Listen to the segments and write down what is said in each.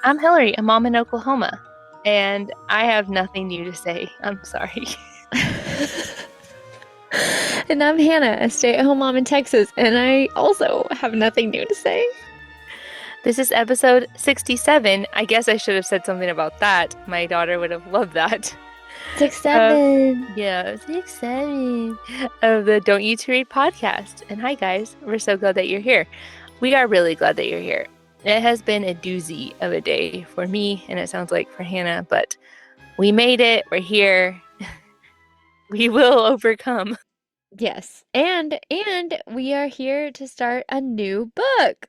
I'm Hilary, a mom in Oklahoma, and I have nothing new to say. I'm sorry. And I'm Hannah, a stay-at-home mom in Texas, and I also have nothing new to say. This is episode 67. I guess I should have said something about that. My daughter would have loved that. Six, Uh, seven. yeah, 67 of the Don't You to Read podcast. And hi, guys. We're so glad that you're here. We are really glad that you're here. It has been a doozy of a day for me, and it sounds like for Hannah, but we made it. We're here. We will overcome. Yes, and we are here to start a new book.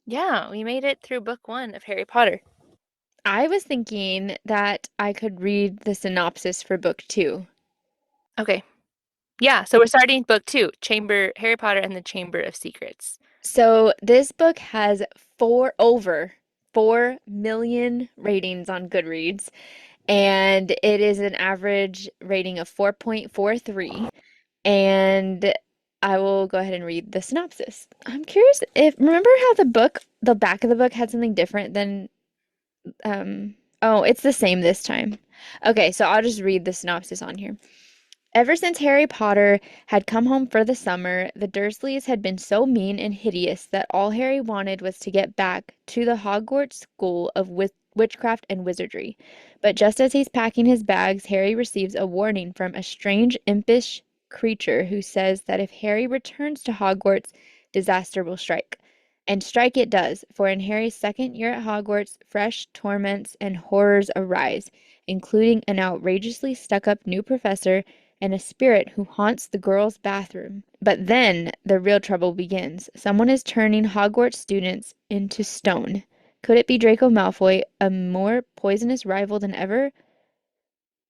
Yeah, we made it through book 1 of Harry Potter. I was thinking that I could read the synopsis for book 2. Okay. Yeah, so we're starting book 2, Harry Potter and the Chamber of Secrets. So this book has over 4 million ratings on Goodreads, and it is an average rating of 4.43. And I will go ahead and read the synopsis. I'm curious if remember how the back of the book had something different than oh, it's the same this time. Okay, so I'll just read the synopsis on here. Ever since Harry Potter had come home for the summer, the Dursleys had been so mean and hideous that all Harry wanted was to get back to the Hogwarts School of Witchcraft and Wizardry. But just as he's packing his bags, Harry receives a warning from a strange, impish creature who says that if Harry returns to Hogwarts, disaster will strike. And strike it does, for in Harry's second year at Hogwarts, fresh torments and horrors arise, including an outrageously stuck-up new professor and a spirit who haunts the girls' bathroom. But then the real trouble begins. Someone is turning Hogwarts students into stone. Could it be Draco Malfoy, a more poisonous rival than ever?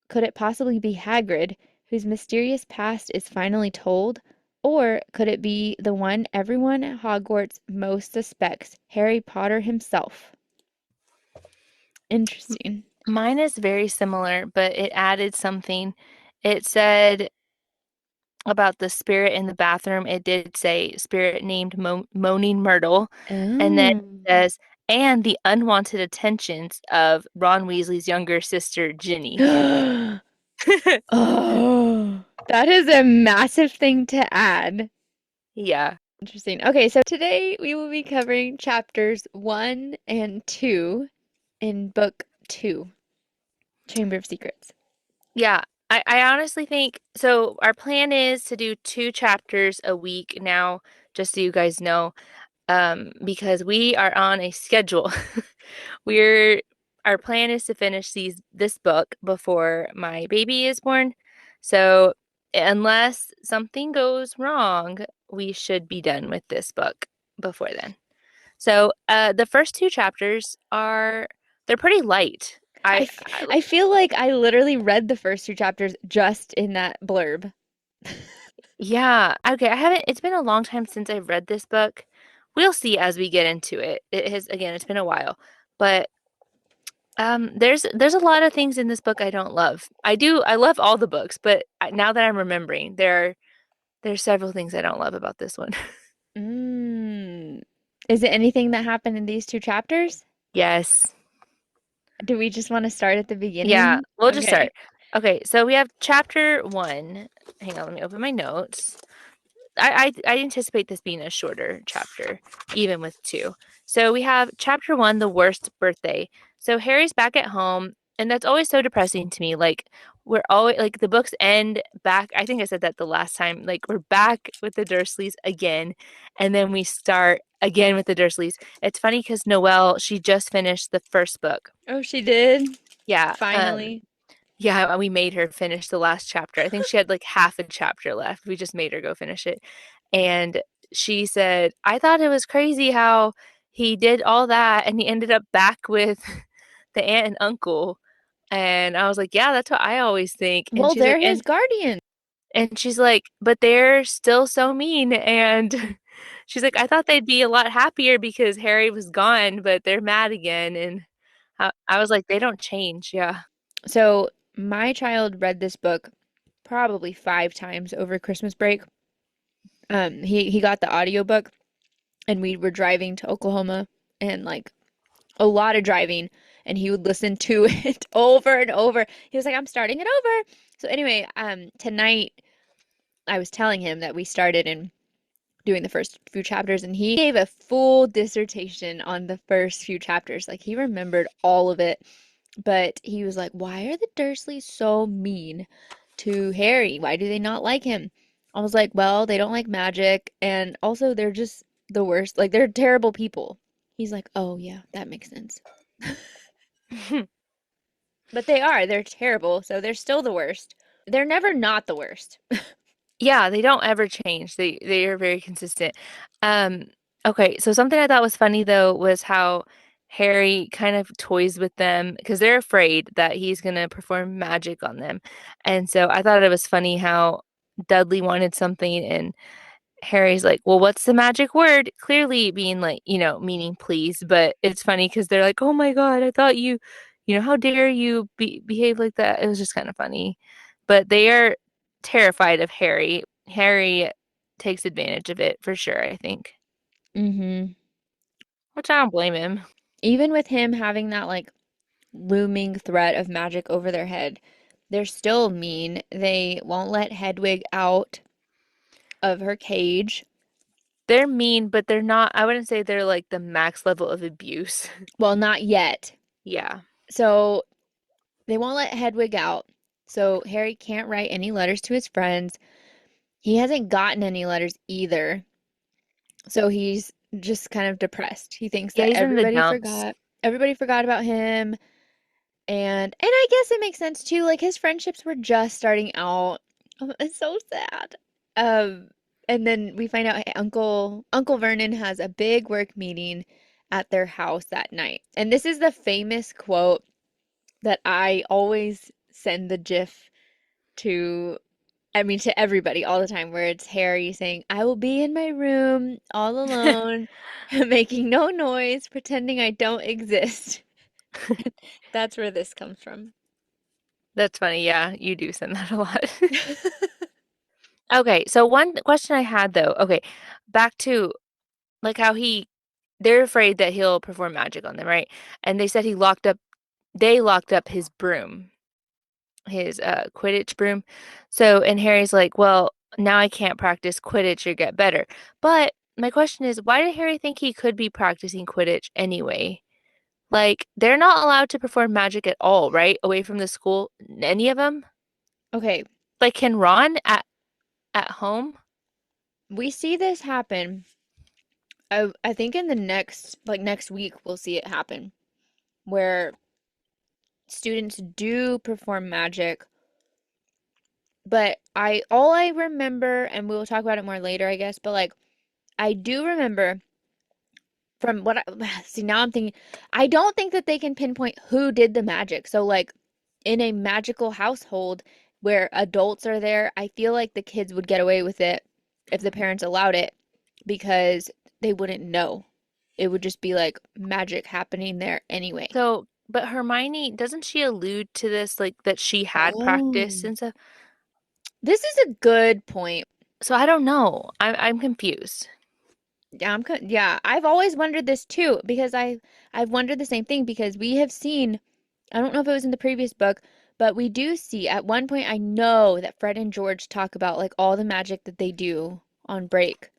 Could it possibly be Hagrid, whose mysterious past is finally told? Or could it be the one everyone at Hogwarts most suspects, Harry Potter himself? Interesting. Mine is very similar, but it added something. It said about the spirit in the bathroom. It did say spirit named Moaning Myrtle. And then it Oh. says, and the unwanted attentions of Ron Weasley's younger sister, Ginny. Oh, that is a massive thing to add. Yeah. Interesting. Okay, so today we will be covering chapters 1 and 2 in book 2, Chamber of Secrets. Yeah. I honestly think so. Our plan is to do 2 chapters a week now, just so you guys know. Because we are on a schedule. We're our plan is to finish this book before my baby is born. So unless something goes wrong, we should be done with this book before then. So the first 2 chapters they're pretty light. I, I, f I I feel like I literally read the first 2 chapters just in that blurb. Yeah, okay. I haven't It's been a long time since I've read this book. We'll see as we get into it. It's been a while. But there's a lot of things in this book I don't love. I love all the books, but now that I'm remembering, there's several things I don't love about this one. Mm. Is it anything that happened in these 2 chapters? Yes. Do we just want to start at the Yeah, beginning? we'll just Okay. start. Okay, so we have chapter 1. Hang on, let me open my notes. I anticipate this being a shorter chapter, even with 2. So we have chapter 1, the worst birthday. So Harry's back at home, and that's always so depressing to me. Like we're always like the books end back. I think I said that the last time. Like we're back with the Dursleys again, and then we start again with the Dursleys. It's funny because Noelle, she just finished the first book. Oh, she did? Yeah, Finally. yeah, we made her finish the last chapter. I think she had like half a chapter left. We just made her go finish it. And she said, I thought it was crazy how he did all that and he ended up back with the aunt and uncle. And I was like, yeah, that's what I always think. And Well, she's they're like, his guardian. but they're still so mean. And she's like, I thought they'd be a lot happier because Harry was gone, but they're mad again. And I was like, they don't change. Yeah. So, my child read this book probably 5 times over Christmas break. He got the audiobook and we were driving to Oklahoma and like a lot of driving, and he would listen to it over and over. He was like, I'm starting it over. So anyway, tonight I was telling him that we started in doing the first few chapters, and he gave a full dissertation on the first few chapters. Like he remembered all of it, but he was like, "Why are the Dursleys so mean to Harry? Why do they not like him?" I was like, "Well, they don't like magic, and also they're just the worst. Like they're terrible people." He's like, "Oh yeah, that makes sense." But they are. They're terrible, so they're still the worst. They're never not the worst. Yeah, they don't ever change. They are very consistent. Um, okay, so something I thought was funny though was how Harry kind of toys with them because they're afraid that he's gonna perform magic on them. And so I thought it was funny how Dudley wanted something and Harry's like, "Well, what's the magic word?" Clearly being like, meaning please, but it's funny because they're like, "Oh my God, I thought how dare you behave like that?" It was just kind of funny. But they are terrified of Harry. Harry takes advantage of it for sure, I think. Mm-hmm. Which I don't blame him. Even with him having that like looming threat of magic over their head, they're still mean. They won't let Hedwig out of her cage. They're mean, but they're not, I wouldn't say they're like the max level of abuse. Well, not yet. Yeah. So they won't let Hedwig out. So Harry can't write any letters to his friends. He hasn't gotten any letters either. So he's just kind of depressed. He thinks Yeah, that he's in the dumps. everybody forgot about him. And I guess it makes sense too. Like his friendships were just starting out. Oh, it's so sad. Um, and then we find out Uncle Vernon has a big work meeting at their house that night. And this is the famous quote that I always send the GIF to, I mean, to everybody all the time, where it's Harry saying, "I will be in my room all alone, making no noise, pretending I don't exist." That's where this comes from. That's funny. Yeah, you do send that a lot. Okay, so one question I had though, okay, back to like how they're afraid that he'll perform magic on them, right? And they said they locked up his broom, his Quidditch broom. So, and Harry's like, well, now I can't practice Quidditch or get better. But my question is, why did Harry think he could be practicing Quidditch anyway? Like, they're not allowed to perform magic at all, right? Away from the school, any of them? Okay, Like, can Ron at home? we see this happen. I think in the next week we'll see it happen where students do perform magic, but I all I remember, and we'll talk about it more later, I guess, but like I do remember from what I see now I'm thinking I don't think that they can pinpoint who did the magic. So like in a magical household where adults are there, I feel like the kids would get away with it if the parents allowed it because they wouldn't know. It would just be like magic happening there anyway. So, but Hermione, doesn't she allude to this, like that she had practice Oh. and stuff? This is a good point. So I don't know. I'm confused. Yeah, yeah, I've always wondered this too because I've wondered the same thing because we have seen, I don't know if it was in the previous book, but we do see at one point I know that Fred and George talk about like all the magic that they do on break.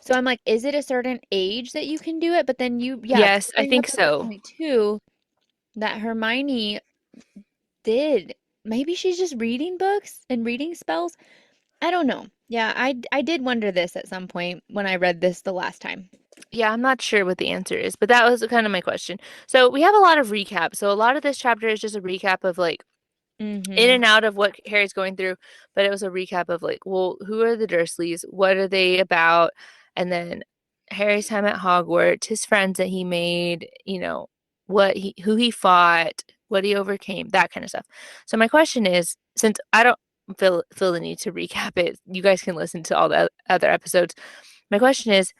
So I'm like, is it a certain age that you can do it? But then you Yes, I bring up think a good so. point too that Hermione did. Maybe she's just reading books and reading spells. I don't know. Yeah, I did wonder this at some point when I read this the last time. Yeah, I'm not sure what the answer is, but that was kind of my question. So we have a lot of recap. So a lot of this chapter is just a recap of like in Mm-hmm. and out of what Harry's going through, but it was a recap of like, well, who are the Dursleys? What are they about? And then Harry's time at Hogwarts, his friends that he made, who he fought, what he overcame, that kind of stuff. So my question is, since I don't feel the need to recap it, you guys can listen to all the other episodes. My question is,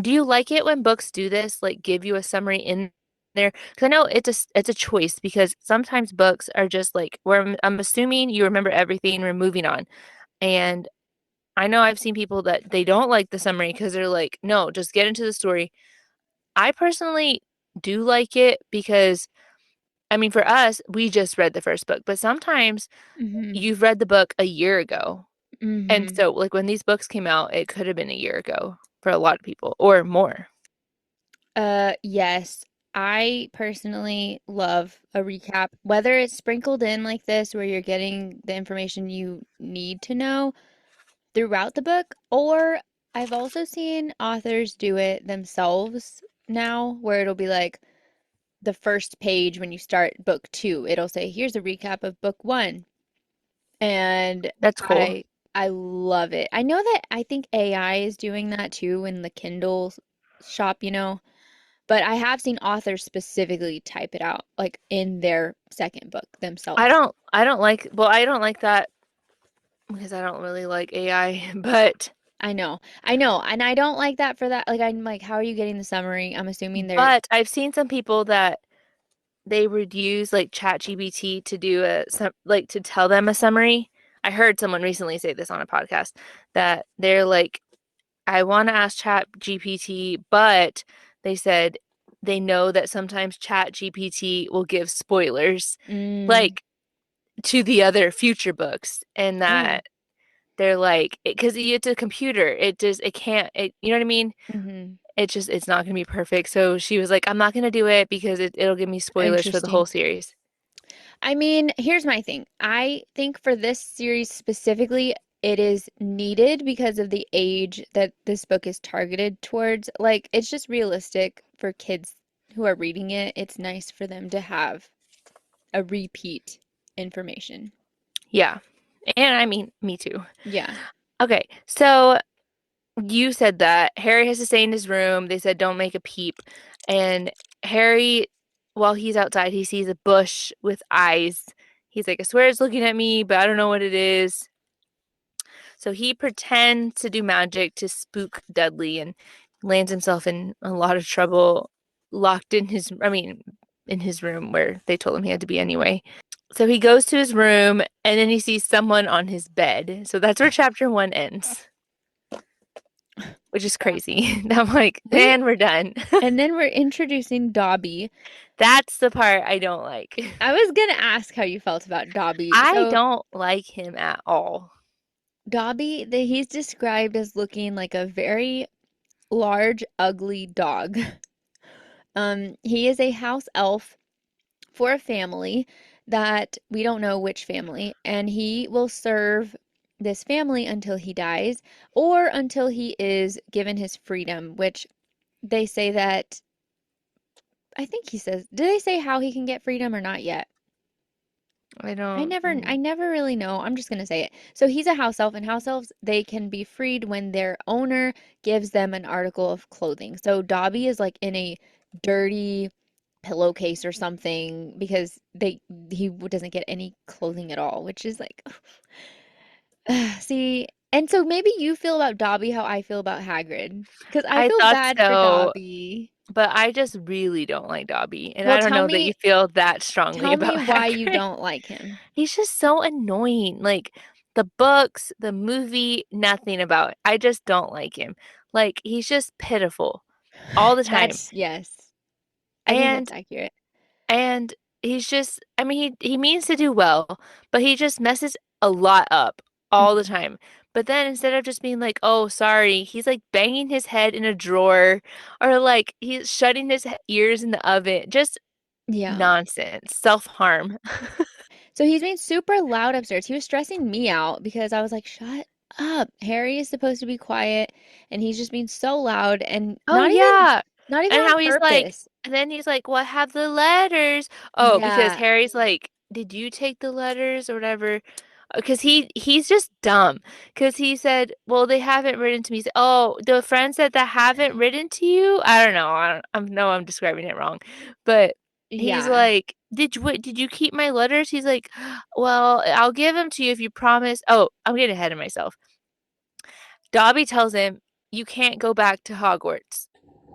do you like it when books do this, like give you a summary in there? Because I know it's a choice because sometimes books are just like where I'm assuming you remember everything, we're moving on. And I know I've seen people that they don't like the summary because they're like, no, just get into the story. I personally do like it because, I mean, for us, we just read the first book, but sometimes Mm-hmm. you've read the book a year ago. And Mm-hmm. so, like, when these books came out, it could have been a year ago for a lot of people or more. Yes. I personally love a recap, whether it's sprinkled in like this, where you're getting the information you need to know throughout the book, or I've also seen authors do it themselves now, where it'll be like the first page when you start book two, it'll say, here's a recap of book one. And That's cool. I I love it. I know that I think AI is doing that too in the Kindle shop, but I have seen authors specifically type it out, like in their second book themselves. I don't like that because I don't really like AI, I know, and I don't like that for that. Like, I'm like, how are you getting the summary? I'm assuming they're, but I've seen some people that they would use like ChatGPT to do like to tell them a summary. I heard someone recently say this on a podcast that they're like, I want to ask ChatGPT, but they said they know that sometimes ChatGPT will give spoilers mm, like to the other future books and oh, that they're like because it's a computer. It can't you know what I mean? hmm, It's not gonna be perfect. So she was like, I'm not gonna do it because it'll give me spoilers for the whole interesting. series. I mean, here's my thing. I think for this series specifically, it is needed because of the age that this book is targeted towards. Like, it's just realistic for kids who are reading it. It's nice for them to have a repeat information. Yeah. And I mean, me too. Yeah. Okay, so you said that Harry has to stay in his room. They said don't make a peep. And Harry, while he's outside, he sees a bush with eyes. He's like, I swear it's looking at me, but I don't know what it is. So he pretends to do magic to spook Dudley and lands himself in a lot of trouble, locked in in his room where they told him he had to be anyway. So he goes to his room and then he sees someone on his bed. So that's where chapter one ends, which is Yeah. crazy. I'm like, We and we're done. and then we're introducing Dobby. That's the part I don't like. I was gonna ask how you felt about Dobby. I So don't like him at all. Dobby, he's described as looking like a very large, ugly dog. He is a house elf for a family that we don't know which family, and he will serve this family until he dies or until he is given his freedom, which they say that I think he says, do they say how he can get freedom or not yet? I I don't. never I never really know. I'm just gonna say it. So he's a house elf, and house elves, they can be freed when their owner gives them an article of clothing. So Dobby is like in a dirty pillowcase or something because he doesn't get any clothing at all, which is like see, and so maybe you feel about Dobby how I feel about Hagrid. Because I I feel thought bad for so, Dobby. but I just really don't like Dobby. And Well, I don't know that you feel that strongly tell me about why you Hagrid. don't like him. He's just so annoying. Like the books, the movie, nothing about it. I just don't like him. Like he's just pitiful all the time. That's yes. I think that's And accurate. and he's just I mean he means to do well, but he just messes a lot up all the Mhm. time. But then instead of just being like, "Oh, sorry," he's like banging his head in a drawer or like he's shutting his ears in the oven. Just Yeah. nonsense. Self-harm. So he's being super loud upstairs. He was stressing me out because I was like, shut up. Harry is supposed to be quiet and he's just being so loud and Oh yeah. not even And on how he's like purpose. and then he's like, "What have the letters?" Oh, because Yeah. Harry's like, "Did you take the letters or whatever?" Because he's just dumb. Because he said, "Well, they haven't written to me." He said, "Oh, the friends that haven't written to you." I don't know. I know I'm describing it wrong, but he's Yeah. like, Did you keep my letters?" He's like, "Well, I'll give them to you if you promise." Oh, I'm getting ahead of myself. Dobby tells him, "You can't go back to Hogwarts.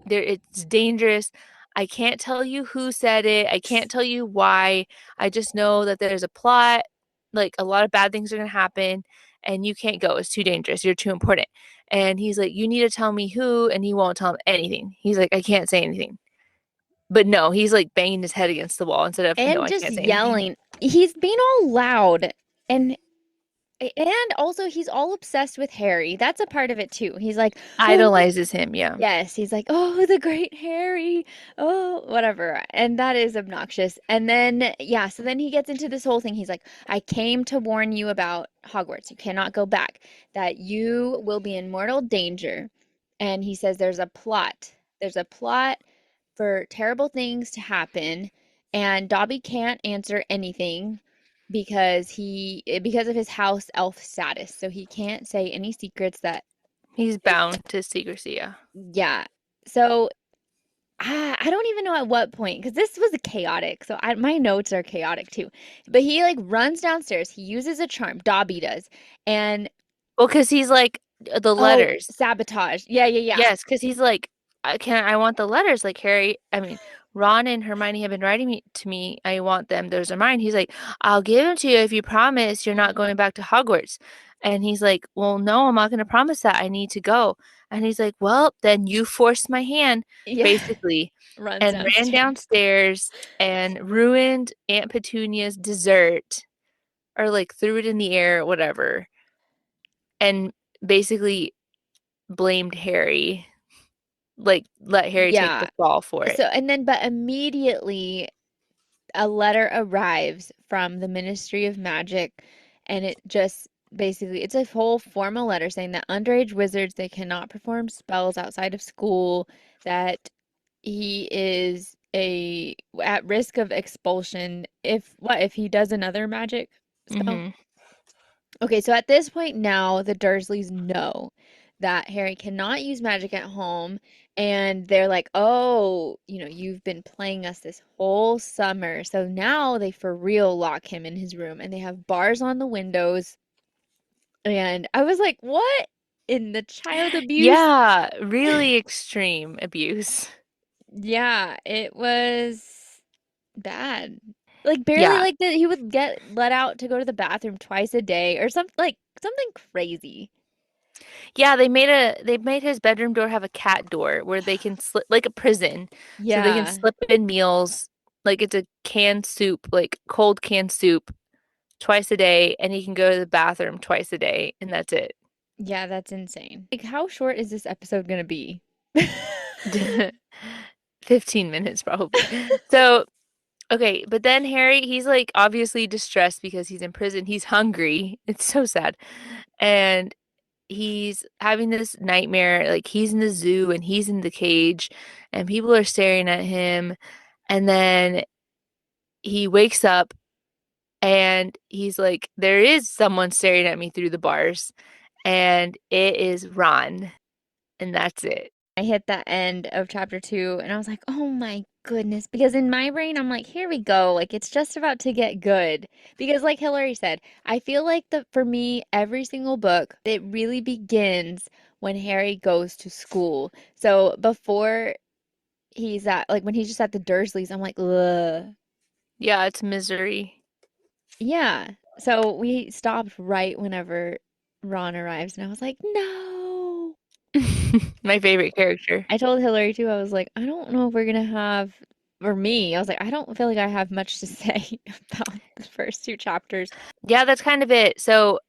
It's dangerous. I can't tell you who said it. I can't tell you why. I just know that there's a plot, like a lot of bad things are going to happen and you can't go. It's too dangerous. You're too important." And he's like, "You need to tell me who," and he won't tell him anything. He's like, "I can't say anything." But no, he's like banging his head against the wall instead of, no, and I just can't say anything. yelling. He's being all loud and and also he's all obsessed with Harry. That's a part of it too. He's like, "Oh, Idolizes him, yeah. yes." He's like, "Oh, the great Harry." Oh, whatever. And that is obnoxious. And then yeah, so then he gets into this whole thing. He's like, "I came to warn you about Hogwarts. You cannot go back. That you will be in mortal danger." And he says there's a plot. There's a plot for terrible things to happen, and Dobby can't answer anything because of his house elf status. So he can't say any secrets that He's his bound to secrecy, yeah. yeah. So I don't even know at what point because this was chaotic. So my notes are chaotic too. But he like runs downstairs. He uses a charm. Dobby does, and Well, because he's like the oh, letters. sabotage. Yeah, yeah, yeah. Yes, because he's like, I want the letters. Like Harry, I mean, Ron and Hermione have been writing to me. I want them. Those are mine. He's like, I'll give them to you if you promise you're not going back to Hogwarts. And he's like, well, no, I'm not going to promise that. I need to go. And he's like, well, then you forced my hand, Yeah. basically, Runs and ran downstairs. downstairs and ruined Aunt Petunia's dessert, or like threw it in the air, whatever, and basically blamed Harry, like let Harry take Yeah. the fall for it. So, and then, but immediately a letter arrives from the Ministry of Magic, and it just basically, it's a whole formal letter saying that underage wizards, they cannot perform spells outside of school, that he is a at risk of expulsion if he does another magic spell. Hmm. Okay, so at this point now, the Dursleys know that Harry cannot use magic at home, and they're like, "Oh, you've been playing us this whole summer." So now they for real lock him in his room, and they have bars on the windows. And I was like, "What in the child abuse?" Yeah, really extreme abuse. Yeah, it was bad. Like barely Yeah. like that he would get let out to go to the bathroom twice a day or something like something crazy. Yeah, they made his bedroom door have a cat door where they can slip like a prison. So they can Yeah. slip in meals like it's a canned soup, like cold canned soup twice a day, and he can go to the bathroom twice a day, and that's it. Yeah, that's insane. Like, how short is this episode gonna be? 15 minutes probably. So, okay, but then Harry, he's like obviously distressed because he's in prison. He's hungry. It's so sad. And he's having this nightmare. Like he's in the zoo and he's in the cage and people are staring at him. And then he wakes up and he's like, there is someone staring at me through the bars. And it is Ron. And that's it. I hit that end of chapter 2 and I was like, oh my goodness. Because in my brain, I'm like, here we go. Like, it's just about to get good. Because, like Hilary said, I feel like for me, every single book, it really begins when Harry goes to school. So before when he's just at the Dursleys, I'm like, ugh. Yeah, it's misery. Yeah. So we stopped right whenever Ron arrives, and I was like, no. My favorite character. I told Hillary too, I was like, I don't know if we're gonna have, or me, I was like, I don't feel like I have much to say about the first two chapters. Yeah, that's kind of it. So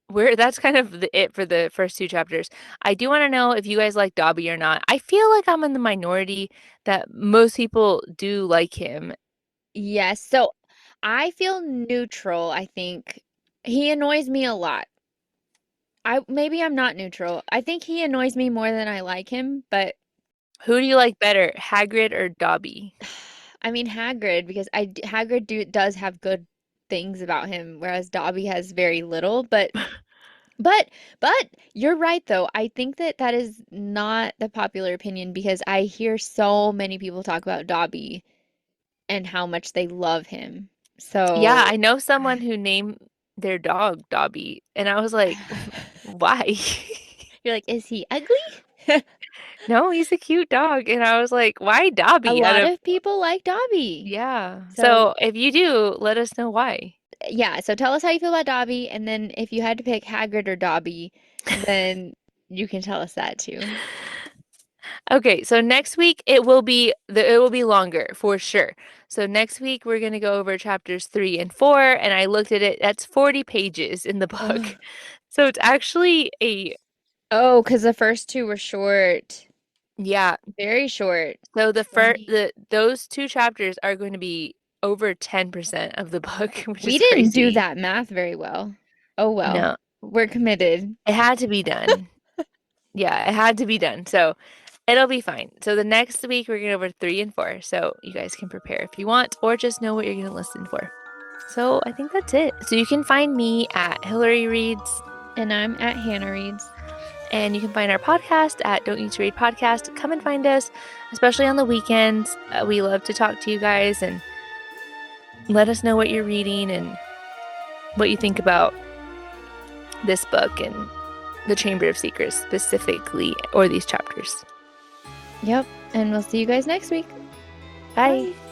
we're that's kind of it for the first two chapters. I do want to know if you guys like Dobby or not. I feel like I'm in the minority that most people do like him. Yes, so I feel neutral, I think. He annoys me a lot. Maybe I'm not neutral. I think he annoys me more than I like him, but Who do you like better, Hagrid or Dobby? I mean Hagrid because Hagrid does have good things about him, whereas Dobby has very little. But but you're right though. I think that that is not the popular opinion because I hear so many people talk about Dobby and how much they love him. Yeah, So I know someone who named their dog Dobby, and I was like, why? you're like, is he ugly? No, he's a cute dog, and I was like, why A Dobby? Out lot of of people like Dobby. yeah. So So if you do, let us know why. yeah, so tell us how you feel about Dobby, and then if you had to pick Hagrid or Dobby, then you can tell us that too. Okay, so next week it will be longer for sure. So next week we're gonna go over chapters 3 and 4, and I looked at it. That's 40 pages in the Ugh. book. So it's actually Oh, because the first two were short. yeah. Very short. So the first 40. the those two chapters are going to be over 10% of the book, which We is didn't do crazy. that math very well. Oh well. No, We're committed. it had to be done. Yeah, it had to be done. So it'll be fine. So the next week we're going to go over 3 and 4. So you guys can prepare if you want, or just know what you're going to listen for. So I think that's it. So you can find me at Hilary Reads, And I'm at Hannah Reads. and you can find our podcast at Don't Need to Read Podcast. Come and find us, especially on the weekends. We love to talk to you guys and let us know what you're reading and what you think about this book and the Chamber of Secrets specifically, or these chapters. Yep. And we'll see you guys next week. Bye. Bye.